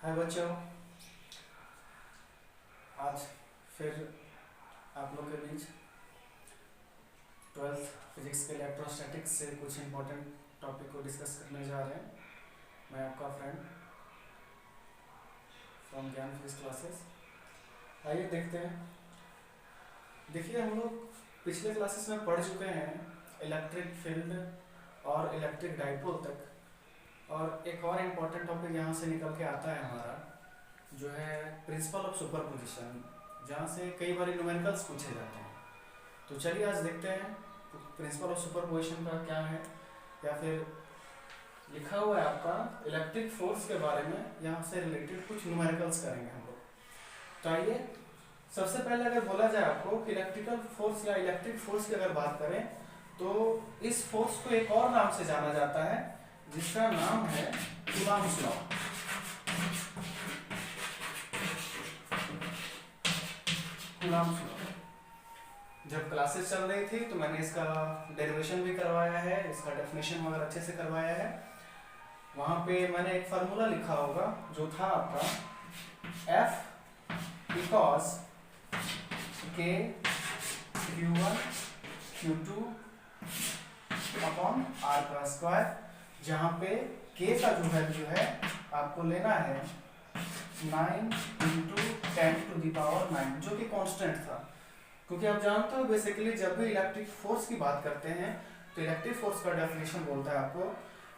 हाय बच्चों, आज फिर आप लोग के बीच ट्वेल्थ फिजिक्स के इलेक्ट्रोस्टैटिक्स से कुछ इम्पोर्टेंट टॉपिक को डिस्कस करने जा रहे हैं। मैं आपका फ्रेंड फ्रॉम ज्ञान फिजिक्स क्लासेस। आइए देखते हैं। देखिए, हम लोग पिछले क्लासेस में पढ़ चुके हैं इलेक्ट्रिक फील्ड और इलेक्ट्रिक डाइपोल तक, और एक और इम्पोर्टेंट टॉपिक यहाँ से निकल के आता है हमारा, जो है प्रिंसिपल ऑफ सुपरपोजिशन, जहाँ से कई बार न्यूमेरिकल्स पूछे जाते हैं। तो चलिए आज देखते हैं प्रिंसिपल ऑफ सुपरपोजिशन का क्या है, या फिर लिखा हुआ है आपका इलेक्ट्रिक फोर्स के बारे में, यहाँ से रिलेटेड कुछ न्यूमेरिकल्स करेंगे हम लोग। तो आइए, सबसे पहले अगर बोला जाए आपको कि इलेक्ट्रिकल फोर्स या इलेक्ट्रिक फोर्स की अगर बात करें तो इस फोर्स को एक और नाम से जाना जाता है, जिसका नाम है कूलॉम्स लॉ। कूलॉम्स लॉ जब क्लासेस चल रही थी तो मैंने इसका डेरिवेशन भी करवाया है, इसका डेफिनेशन वगैरह अच्छे से करवाया है। वहां पे मैंने एक फार्मूला लिखा होगा जो था आपका F equals K Q1 Q2 upon R का स्क्वायर, जहाँ पे K का जो वैल्यू है आपको लेना है 9 × 10⁻⁹, जो कि कांस्टेंट था। क्योंकि आप जानते हो बेसिकली जब भी इलेक्ट्रिक फोर्स की बात करते हैं तो इलेक्ट्रिक फोर्स का डेफिनेशन बोलता है आपको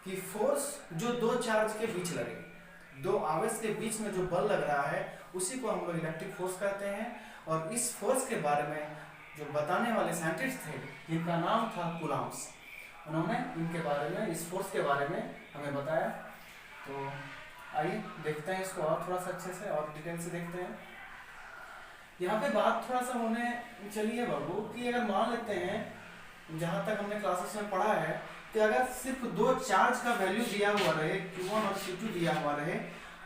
कि फोर्स जो दो चार्ज के बीच लगे, दो आवेश के बीच में जो बल लग रहा है उसी को हम लोग इलेक्ट्रिक फोर्स कहते हैं। और इस फोर्स के बारे में जो बताने वाले साइंटिस्ट थे जिनका नाम था कूलॉम्स, उन्होंने इनके बारे में, इस फोर्स के बारे में हमें बताया। तो आइए देखते हैं इसको और थोड़ा सा अच्छे से और डिटेल से देखते हैं। यहाँ पे बात थोड़ा सा होने चलिए बाबू कि अगर मान लेते हैं, जहाँ तक हमने क्लासेस में पढ़ा है कि अगर सिर्फ दो चार्ज का वैल्यू दिया हुआ रहे, Q1 और Q2 दिया हुआ रहे,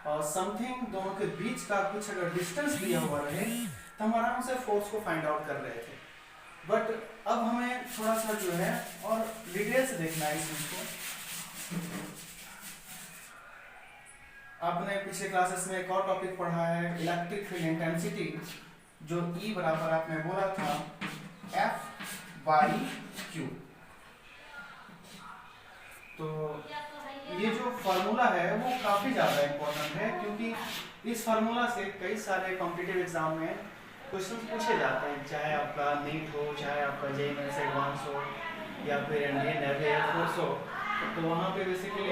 और समथिंग दोनों के बीच का कुछ अगर डिस्टेंस दिया हुआ रहे, तो हम आराम से फोर्स को फाइंड आउट कर रहे थे। बट अब हमें थोड़ा सा जो है और डिटेल से देखना है इस चीज को। आपने पिछले क्लासेस में एक और टॉपिक पढ़ा है इलेक्ट्रिक फील्ड इंटेंसिटी, जो E बराबर आपने बोला था F/Q। तो ये जो फार्मूला है वो काफी ज्यादा इंपॉर्टेंट है, क्योंकि इस फार्मूला से कई सारे कॉम्पिटिटिव एग्जाम में क्वेश्चन पूछे जाते हैं, चाहे आपका नीट हो, चाहे आपका JEE मेंस एडवांस हो, या फिर इंडियन नेवी एयरफोर्स हो। तो वहाँ पे बेसिकली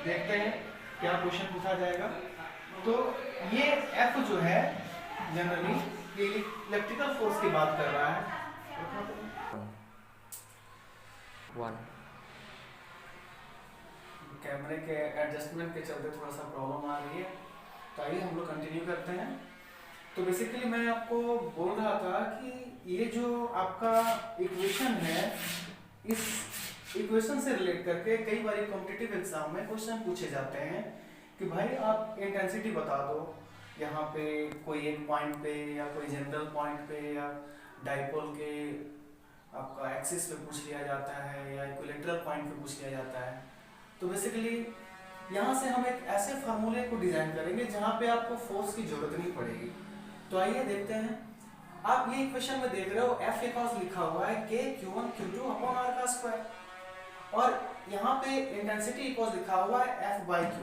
देखते हैं क्या क्वेश्चन पूछा जाएगा। तो ये F जो है जनरली इलेक्ट्रिकल फोर्स की बात कर रहा है। कैमरे के एडजस्टमेंट के चलते थोड़ा सा प्रॉब्लम आ रही है, तो आइए हम लोग कंटिन्यू करते हैं। तो बेसिकली मैं आपको बोल रहा था कि ये जो आपका इक्वेशन है, इस इक्वेशन से रिलेट करके कई बार कॉम्पिटिटिव एग्जाम में क्वेश्चन पूछे जाते हैं कि भाई आप इंटेंसिटी बता दो, यहाँ पे कोई एक पॉइंट पे या कोई जनरल पॉइंट पे या डाइपोल के आपका एक्सिस पे पूछ लिया जाता है या इक्विलेटरल पॉइंट पे पूछ लिया जाता है। तो बेसिकली यहाँ से हम एक ऐसे फार्मूले को डिजाइन करेंगे जहाँ पे आपको फोर्स की जरूरत नहीं पड़ेगी। तो आइए देखते हैं। आप ये इक्वेशन में देख रहे हो F इक्वल्स लिखा हुआ है K Q1 Q2 upon R का स्क्वायर, और यहाँ पे इंटेंसिटी इक्वल्स लिखा हुआ है F/Q।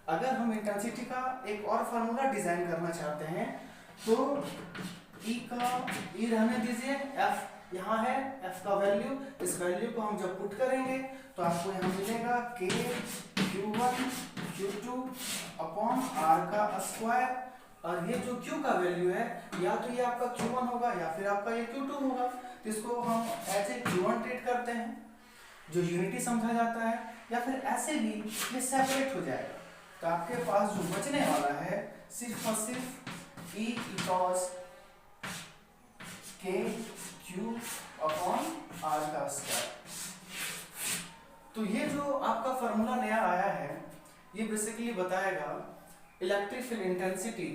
अगर हम इंटेंसिटी का एक और फार्मूला डिजाइन करना चाहते हैं तो E रहने दीजिए, F यहाँ है, F का वैल्यू, इस वैल्यू को हम जब पुट करेंगे तो आपको यहाँ मिलेगा K Q1 Q2 upon R का स्क्वायर। और ये जो Q का वैल्यू है, या तो ये आपका Q1 होगा या फिर आपका ये Q2 होगा, तो इसको हम एज ए Q1 ट्रीट करते हैं जो यूनिटी समझा जाता है, या फिर ऐसे भी ये सेपरेट हो जाएगा। तो आपके पास जो बचने वाला है सिर्फ और सिर्फ E equals K Q upon R का स्क्वायर। तो ये जो आपका फार्मूला नया आया है, ये बेसिकली बताएगा इलेक्ट्रिक फील्ड इंटेंसिटी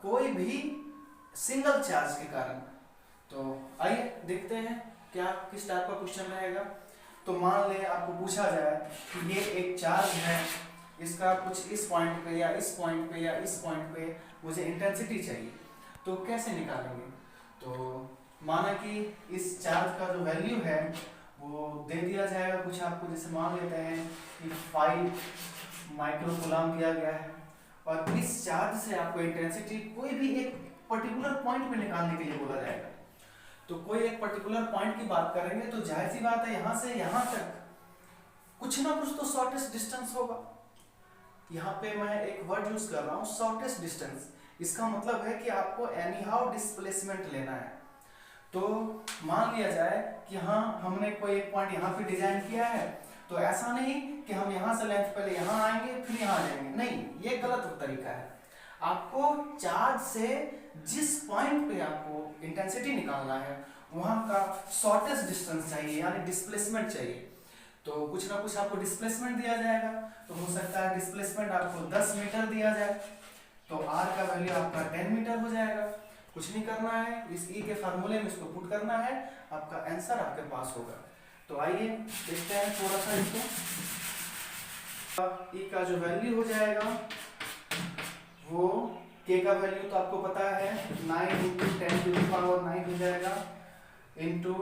कोई भी सिंगल चार्ज के कारण। तो आइए देखते हैं क्या किस टाइप का क्वेश्चन रहेगा। तो मान ले आपको पूछा जाए कि ये एक चार्ज है इसका कुछ इस पॉइंट पे या इस पॉइंट पे या इस पॉइंट पे मुझे इंटेंसिटी चाहिए, तो कैसे निकालेंगे? तो माना कि इस चार्ज का जो वैल्यू है वो दे दिया जाएगा कुछ आपको, जैसे मान लेते हैं कि 5 माइक्रो कूलम दिया गया है, और इस चार्ज से आपको इंटेंसिटी कोई भी एक पर्टिकुलर पॉइंट में निकालने के लिए बोला जाएगा। तो कोई एक पर्टिकुलर पॉइंट की बात करेंगे तो जाहिर सी बात है यहाँ से यहाँ तक कुछ ना कुछ तो शॉर्टेस्ट डिस्टेंस होगा। यहाँ पे मैं एक वर्ड यूज कर रहा हूँ शॉर्टेस्ट डिस्टेंस, इसका मतलब है कि आपको एनी हाउ डिस्प्लेसमेंट लेना है। तो मान लिया जाए कि हाँ हमने कोई एक पॉइंट यहाँ पे डिजाइन किया है, तो ऐसा नहीं कि हम यहाँ से लेंथ पहले यहाँ आएंगे फिर यहाँ जाएंगे, नहीं, ये गलत तरीका है। आपको चार्ज से जिस पॉइंट पे आपको इंटेंसिटी निकालना है वहां का शॉर्टेस्ट डिस्टेंस चाहिए, यानी डिस्प्लेसमेंट चाहिए। तो कुछ ना कुछ आपको डिस्प्लेसमेंट दिया जाएगा, तो हो सकता है डिस्प्लेसमेंट आपको 10 मीटर दिया जाए, तो r का वैल्यू आपका 10 मीटर हो जाएगा। कुछ नहीं करना है, इस e के फार्मूले में इसको पुट करना है, आपका आंसर आपके पास होगा। तो आइए देखते हैं थोड़ा सा इसको। e का जो वैल्यू हो जाएगा वो k का वैल्यू तो आपको पता है 9 × 10⁻⁹ हो जाएगा, इंटू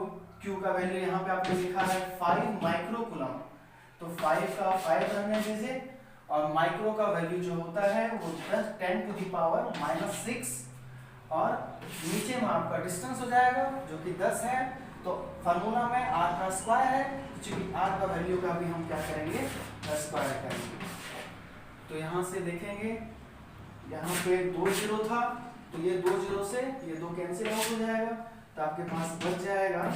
q का वैल्यू यहाँ पे आपने लिखा है 5 माइक्रो कूलम, तो 5 का 5 रहने दीजिए, और माइक्रो का वैल्यू जो होता है वो 10⁻⁻⁶, और नीचे में आपका डिस्टेंस हो जाएगा जो कि 10 है। तो फार्मूला में r का स्क्वायर है, क्योंकि r का वैल्यू का भी हम क्या करेंगे, स्क्वायर करेंगे। तो यहाँ से देखेंगे, यहाँ पे 2 जीरो था, तो ये 2 जीरो से ये 2 कैंसिल आउट हो जाएगा, तो आपके पास बच जाएगा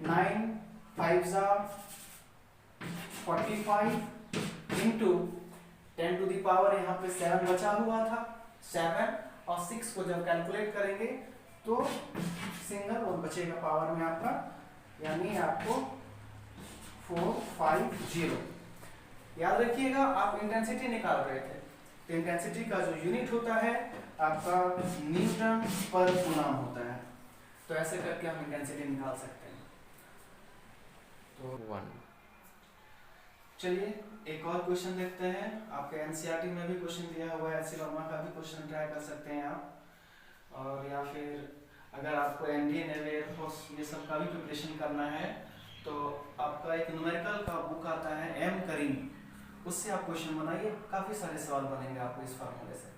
9 5 45 इंटू 10⁻, यहाँ पे 7 बचा हुआ था, 7 और 6 को जब कैलकुलेट करेंगे तो सिंगल और बचेगा पावर में आपका, यानी आपको 450। याद रखिएगा आप इंटेंसिटी निकाल रहे थे, तो इंटेंसिटी का जो यूनिट होता है आपका न्यूटन पर कूलम होता है। तो ऐसे करके हम इंटेंसिटी निकाल सकते हैं। तो 1 चलिए एक और क्वेश्चन देखते हैं। आपके एनसीईआरटी में भी क्वेश्चन दिया हुआ है, एचसी वर्मा का भी क्वेश्चन ट्राई कर सकते हैं आप, और या फिर अगर आपको एनडीए नेवी एयरफोर्स ये सब का भी प्रिपरेशन करना है तो आपका एक न्यूमेरिकल का बुक आता है एम करीम, उससे आप क्वेश्चन बनाइए, काफ़ी सारे सवाल बनेंगे आपको इस फार्मूले से।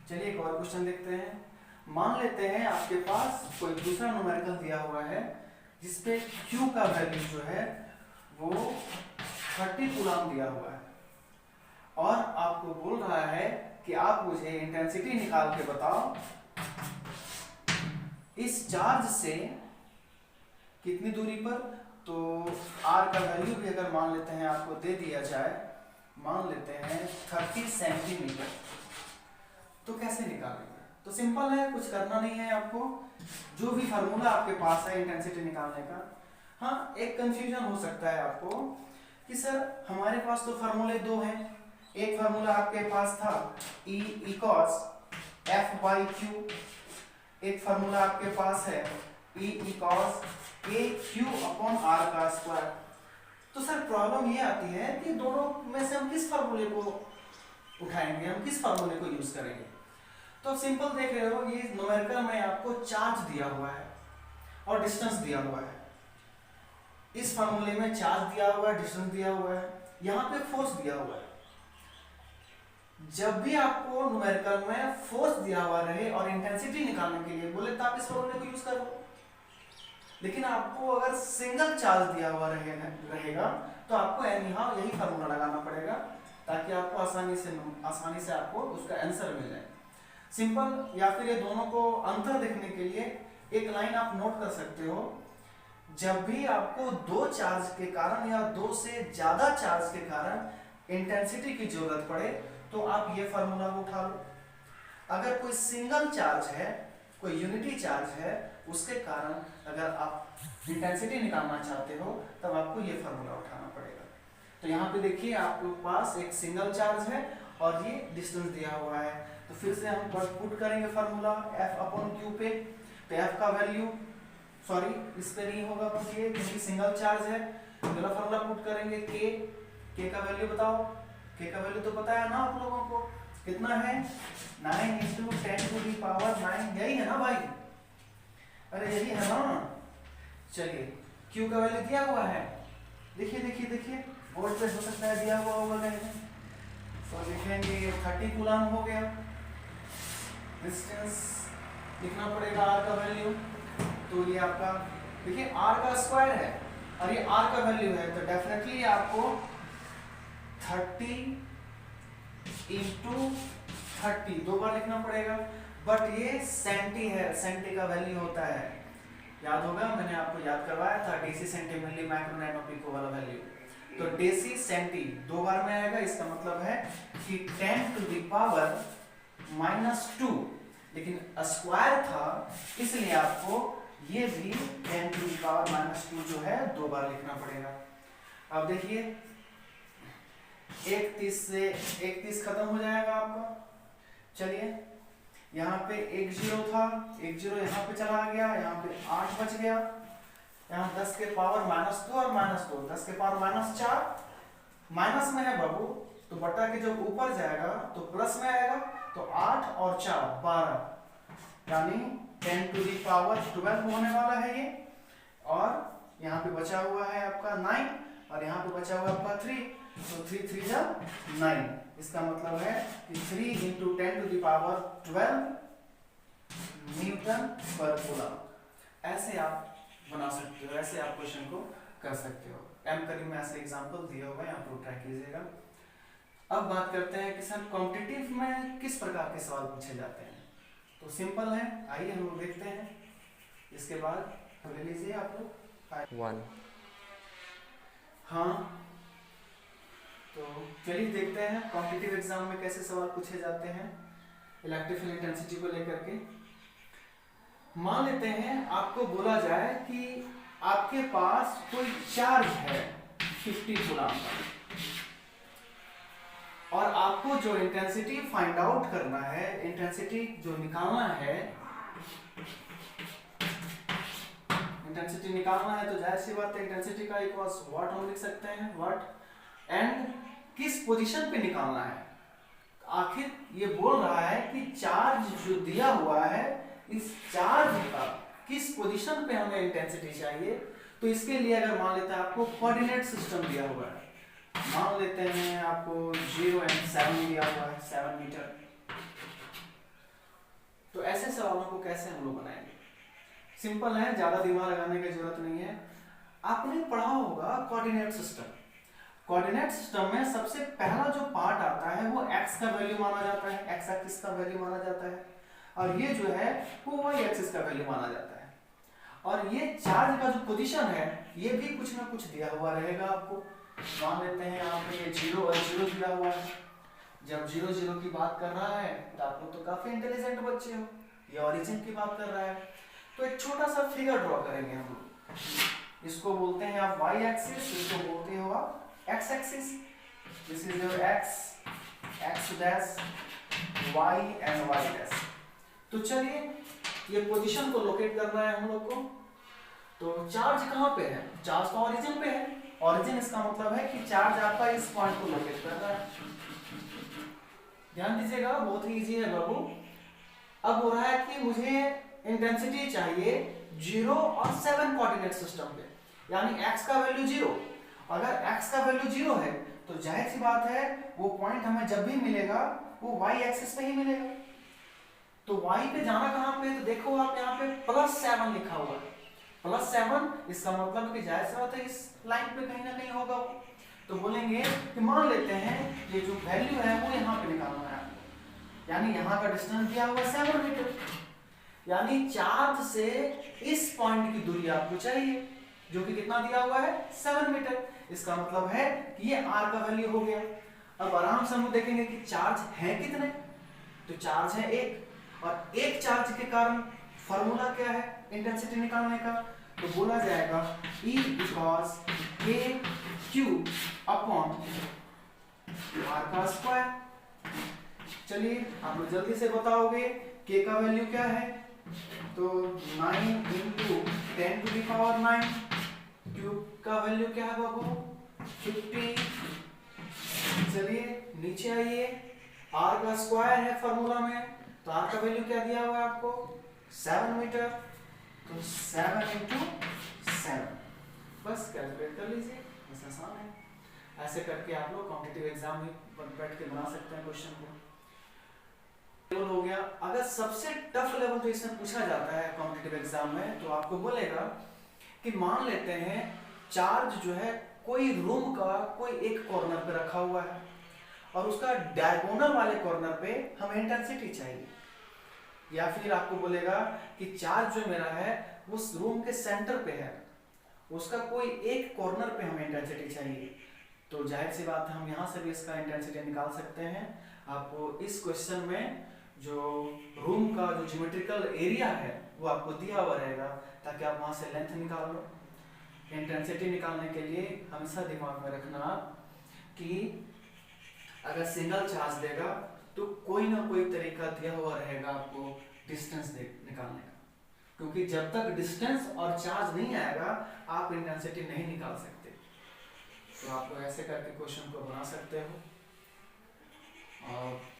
चलिए एक और क्वेश्चन देखते हैं। मान लेते हैं आपके पास कोई दूसरा न्यूमेरिकल दिया हुआ है जिसपे Q का वैल्यू जो है वो 30 कूलम दिया हुआ है, और आपको बोल रहा है कि आप मुझे इंटेंसिटी निकाल के बताओ इस चार्ज से कितनी दूरी पर। तो R का वैल्यू भी अगर मान लेते हैं आपको दे दिया जाए, मान लेते हैं 30 सेंटीमीटर, तो कैसे निकालेंगे? तो सिंपल है, कुछ करना नहीं है आपको, जो भी फार्मूला आपके पास है इंटेंसिटी निकालने का। हाँ, एक कंफ्यूजन हो सकता है आपको कि सर हमारे पास तो फार्मूले 2 हैं। एक फार्मूला आपके पास था E cos F/Q, एक फार्मूला आपके पास है E cos KQ/R का स्क्वायर। तो सर प्रॉब्लम ये आती है कि दोनों में से हम किस फार्मूले को उठाएंगे, हम किस फार्मूले को यूज करेंगे? तो सिंपल देख रहे हो, ये न्यूमेरिकल में आपको चार्ज दिया हुआ है और डिस्टेंस दिया हुआ है। इस फार्मूले में चार्ज दिया हुआ है, डिस्टेंस दिया हुआ है, यहाँ पे फोर्स दिया हुआ है। जब भी आपको न्यूमेरिकल में फोर्स दिया हुआ रहे और इंटेंसिटी निकालने के लिए बोले तो आप इस फार्मूले को यूज करो, लेकिन आपको अगर सिंगल चार्ज दिया हुआ रहेगा तो आपको एनीहाउ यही फार्मूला लगाना पड़ेगा, ताकि आपको आसानी से आपको उसका आंसर मिल जाए। सिंपल, या फिर ये दोनों को अंतर देखने के लिए एक लाइन आप नोट कर सकते हो। जब भी आपको 2 चार्ज के कारण या 2 से ज्यादा चार्ज के कारण इंटेंसिटी की जरूरत पड़े तो आप ये फार्मूला को उठा लो। अगर कोई सिंगल चार्ज है, कोई यूनिटी चार्ज है, उसके कारण अगर आप इंटेंसिटी निकालना चाहते हो तब आपको ये फार्मूला उठाना पड़ेगा। तो यहाँ पे देखिए आप लोग पास एक सिंगल चार्ज है और ये डिस्टेंस दिया हुआ है, तो फिर से हम पुट करेंगे फार्मूला F/Q पे। तो F का वैल्यू, सॉरी इस पे नहीं होगा बस ये, क्योंकि सिंगल चार्ज है। अगला फार्मूला पुट करेंगे K का वैल्यू बताओ, के का वैल्यू तो पता है ना आप लोगों को, कितना है 9 × 10⁻⁹ यही है ना भाई, अरे यही है ना। चलिए Q का वैल्यू दिया हुआ है, देखिए बोर्ड पे हो सकता है दिया हुआ होगा कहीं, तो लिखेंगे 30 कूलम हो गया। डिस्टेंस लिखना पड़ेगा R का वैल्यू, तो ये आपका देखिए R का स्क्वायर है और ये R का वैल्यू है, तो डेफिनेटली आपको 30 × 30 दो बार लिखना पड़ेगा, बट ये सेंटी है, सेंटी का वैल्यू होता है, याद होगा मैंने आपको याद करवाया था deci centi milli micro nano pico वाला वैल्यू। तो डेसी सेंटी दो बार में आएगा, इसका मतलब है कि 10⁻⁻², लेकिन स्क्वायर था इसलिए आपको ये भी 10⁻⁻² जो है दो बार लिखना पड़ेगा। अब देखिए 31 से 31 खत्म हो जाएगा आपका। चलिए यहाँ पे 1 0 था, 1 0 यहाँ पे चला गया, यहाँ पे 8 बच गया, यहाँ 10 के पावर -2 और -2, 10 के पावर -4 माइनस में है बाबू, तो बटा के जब ऊपर जाएगा तो प्लस में आएगा, तो 8 और 4 12, यानी 10⁻12 होने वाला है ये। और यहाँ पे बचा हुआ है आपका 9 और यहाँ पे बचा हुआ आपका 3, तो 3 3 जा 9, इसका मतलब है कि 3 × 10⁻12 न्यूटन पर कूलम। ऐसे आप बना सकते हो, ऐसे आप क्वेश्चन को कर सकते हो। एम करीब में ऐसे एग्जांपल दिए हुए हैं, आप लोग ट्राई कीजिएगा। अब बात करते हैं कि सर कॉम्पिटिटिव में किस प्रकार के सवाल पूछे जाते हैं। तो सिंपल है, आइए हम लोग देखते हैं। इसके बाद ले लीजिए आप लोग 1। हाँ, तो चलिए देखते हैं कॉम्पिटिटिव एग्जाम में कैसे सवाल पूछे जाते हैं इलेक्ट्रिकल इंटेंसिटी को लेकर के। मान लेते हैं आपको बोला जाए कि आपके पास कोई चार्ज है 50 कूलम का, और आपको जो इंटेंसिटी फाइंड आउट करना है, इंटेंसिटी जो निकालना है, इंटेंसिटी निकालना है, तो जाहिर सी बात है इंटेंसिटी का इक्वल्स व्हाट हम लिख सकते हैं, व्हाट, एंड किस पोजीशन पे निकालना है। आखिर ये बोल रहा है कि चार्ज जो दिया हुआ है, इस चार्ज का किस पोजीशन पे हमें इंटेंसिटी चाहिए। तो इसके लिए अगर मान लेते हैं आपको कोऑर्डिनेट सिस्टम दिया हुआ है, मान लेते हैं आपको 0 और 7 दिया हुआ है, 7 मीटर, तो ऐसे सवालों को कैसे हम लोग बनाएंगे। सिंपल है, ज्यादा दिमाग लगाने की जरूरत नहीं है। आपने पढ़ा होगा कोऑर्डिनेट सिस्टम। कोऑर्डिनेट सिस्टम में सबसे पहला जो पार्ट आता है वो x का वैल्यू माना जाता है, x एक्सिस का वैल्यू माना जाता है, और ये जो है वो y एक्सिस का वैल्यू माना जाता है। और ये चार्ज का जो पोजीशन है ये भी कुछ ना कुछ दिया हुआ रहेगा आपको। मान लेते हैं यहाँ पे ये 0 और 0 दिया हुआ है। जब 0 0 की बात कर रहा है तो आप लोग तो काफी इंटेलिजेंट बच्चे हो, ये ओरिजिन की बात कर रहा है, तो एक छोटा सा फिगर ड्रॉ करेंगे हम लोग। इसको बोलते हैं आप y एक्सिस, इसको बोलते हो आप x axis. This is your x dash, y and y dash. तो चलिए ये पोजीशन को लोकेट करना है हम लोग को। तो चार्ज कहाँ पे है, चार्ज तो ओरिजिन पे है। ओरिजिन इसका मतलब है कि चार्ज आपका इस पॉइंट को लोकेट कर रहा है। ध्यान दीजिएगा, बहुत ही इजी है बाबू। अब हो रहा है कि मुझे इंटेंसिटी चाहिए 0 और 7 कोऑर्डिनेट सिस्टम पे, यानी x का वैल्यू 0। अगर x का वैल्यू 0 है तो जाहिर सी बात है वो पॉइंट हमें जब भी मिलेगा वो y एक्सिस पे ही मिलेगा। तो y पे जाना कहां पे, तो देखो आप यहाँ पे +7 लिखा हुआ है, +7, इसका मतलब कि जाहिर सी बात है इस लाइन पे कहीं ना कहीं होगा। तो बोलेंगे कि मान लेते हैं ये जो वैल्यू है वो यहाँ पे निकालना है, यानी यहाँ का डिस्टेंस दिया हुआ 7 मीटर, यानी चार्ज से इस पॉइंट की दूरी आपको चाहिए, जो कि कितना दिया हुआ है 7 मीटर। इसका मतलब है कि ये r का वैल्यू हो गया। अब आराम से हम देखेंगे कि चार्ज है कितने, तो चार्ज है 1, और एक चार्ज के कारण फॉर्मूला क्या है इंटेंसिटी निकालने का, तो बोला जाएगा E equals kq upon r का स्क्वायर। चलिए आप लोग जल्दी से बताओगे k का वैल्यू क्या है, तो 9 × 10⁹, q का वैल्यू क्या है बाबू 50। चलिए नीचे आइए, r का स्क्वायर है फॉर्मूला में, तो r का वैल्यू क्या दिया हुआ है आपको 7 मीटर, तो 7 into 7, बस कैलकुलेट कर लीजिए, बस आसान है। ऐसे करके आप लोग कॉम्पिटिटिव एग्जाम में बैठ के बना सकते हैं क्वेश्चन को। लेवल हो गया। अगर सबसे टफ लेवल जो इसमें पूछा जाता है कॉम्पिटिटिव एग्जाम में, तो आपको बोलेगा कि मान लेते हैं चार्ज जो है कोई रूम का कोई एक कॉर्नर पे रखा हुआ है और उसका डायगोनल वाले कॉर्नर पे हमें इंटेंसिटी चाहिए, या फिर आपको बोलेगा कि चार्ज जो मेरा है उस रूम के सेंटर पे है, उसका कोई एक कॉर्नर पे हमें इंटेंसिटी चाहिए, तो जाहिर सी बात है हम यहाँ से भी इसका इंटेंसिटी निकाल सकते हैं। आपको इस क्वेश्चन में जो रूम का जो ज्योमेट्रिकल एरिया है वो आपको दिया हुआ रहेगा, ताकि आप वहाँ से लेंथ निकाल लो। इंटेंसिटी निकालने के लिए हमेशा दिमाग में रखना कि अगर सिंगल चार्ज देगा तो कोई ना कोई तरीका दिया हुआ रहेगा आपको डिस्टेंस निकालने का, क्योंकि जब तक डिस्टेंस और चार्ज नहीं आएगा आप इंटेंसिटी नहीं निकाल सकते। तो आप ऐसे करके क्वेश्चन को बना सकते हो। और